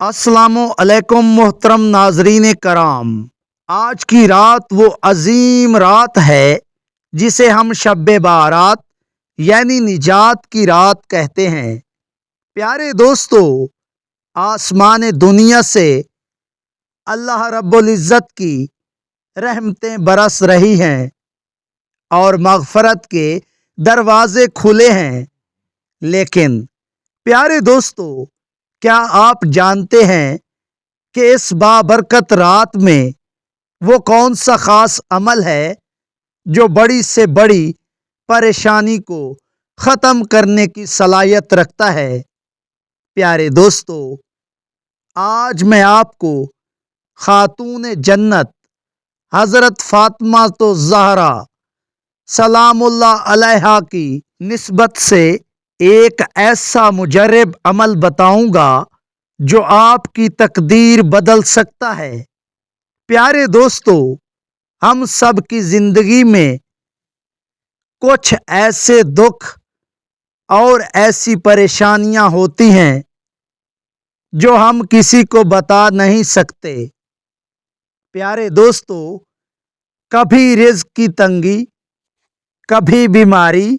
अस्सलाम अलैकुम मोहतरम नाजरीन कराम। आज की रात वो अजीम रात है जिसे हम शब बारात यानी निजात की रात कहते हैं। प्यारे दोस्तों, आसमान दुनिया से अल्लाह रब्बुल इज़्ज़त की रहमतें बरस रही हैं और मग़फ़रत के दरवाजे खुले हैं। लेकिन प्यारे दोस्तों, क्या आप जानते हैं कि इस बाबरकत रात में वो कौन सा ख़ास अमल है जो बड़ी से बड़ी परेशानी को ख़त्म करने की सलाहियत रखता है? प्यारे दोस्तों, आज मैं आपको खातून जन्नत हज़रत फ़ातिमा तो ज़हरा सलामुल्लाह अलैहा की निस्बत से एक ऐसा मुजर्रब अमल बताऊंगा जो आपकी तकदीर बदल सकता है। प्यारे दोस्तों, हम सब की जिंदगी में कुछ ऐसे दुख और ऐसी परेशानियां होती हैं जो हम किसी को बता नहीं सकते। प्यारे दोस्तों, कभी रिज़्क की तंगी, कभी बीमारी,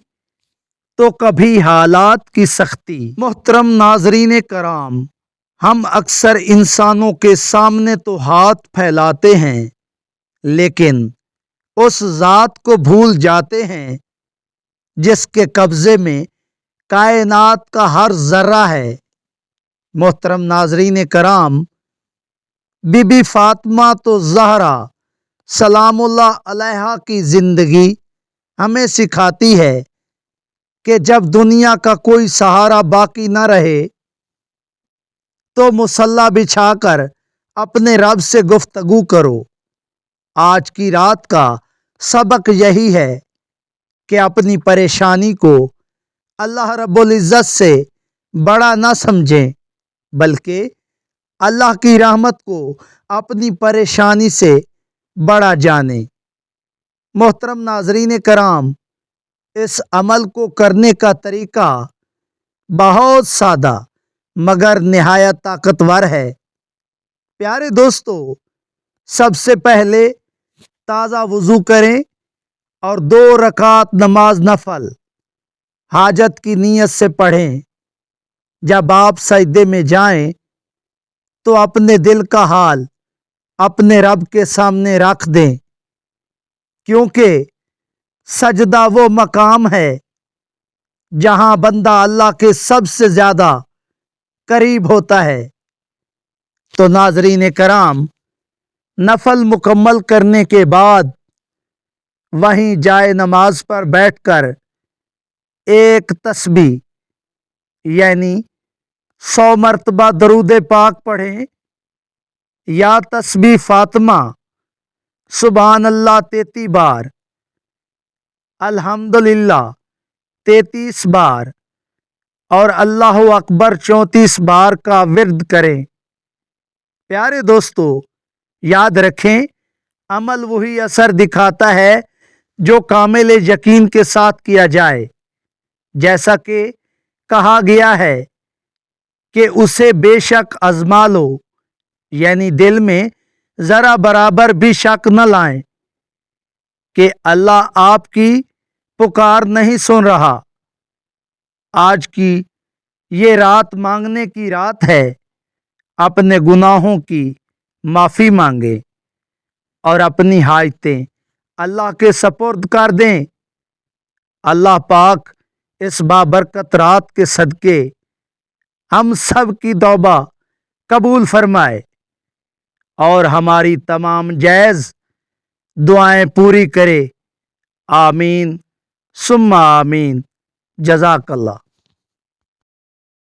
तो कभी हालात की सख्ती। मोहतरम नाजरीन कराम, हम अक्सर इंसानों के सामने तो हाथ फैलाते हैं, लेकिन उस ज़ात को भूल जाते हैं जिसके कब्ज़े में कायनात का हर ज़र्रा है। मोहतरम नाजरीन कराम, बीबी फ़ातिमा तो ज़हरा सलामुल्लाह अलैहा की ज़िंदगी हमें सिखाती है कि जब दुनिया का कोई सहारा बाकी न रहे तो मुसल्ला बिछाकर अपने रब से गुफ्तगू करो। आज की रात का सबक यही है कि अपनी परेशानी को अल्लाह रब्बुल इज़्ज़त से बड़ा न समझें, बल्कि अल्लाह की रहमत को अपनी परेशानी से बड़ा जानें। मोहतरम नाजरीन कराम, इस अमल को करने का तरीका बहुत सादा मगर निहायत ताकतवर है। प्यारे दोस्तों, सबसे पहले ताज़ा वज़ू करें और 2 रकात नमाज नफल हाजत की नीयत से पढ़ें। जब आप सजदे में जाएं तो अपने दिल का हाल अपने रब के सामने रख दें, क्योंकि सजदा वो मकाम है जहां बंदा अल्लाह के सबसे ज़्यादा करीब होता है। तो नाजरीन कराम, नफल मुकम्मल करने के बाद वहीं जाए नमाज पर बैठकर एक तस्बीह यानी 100 मरतबा दरूद पाक पढ़ें या तस्बीह फ़ातिमा सुभान अल्लाह 33 बार, अल्हम्दुलिल्लाह 33 बार और अल्लाह अकबर 34 बार का विर्द करें। प्यारे दोस्तों, याद रखें, अमल वही असर दिखाता है जो कामिल यकीन के साथ किया जाए। जैसा कि कहा गया है कि उसे बेशक आजमा लो, यानी दिल में ज़रा बराबर भी शक न लाएं कि अल्लाह आपकी पुकार नहीं सुन रहा। आज की ये रात मांगने की रात है। अपने गुनाहों की माफ़ी मांगे और अपनी हाजतें अल्लाह के सपुर्द कर दें। अल्लाह पाक इस बाबरकत रात के सदके हम सब की तौबा कबूल फरमाए और हमारी तमाम जायज़ दुआएं पूरी करे। आमीन सुम्मा आमीन। जज़ाकल्लाह।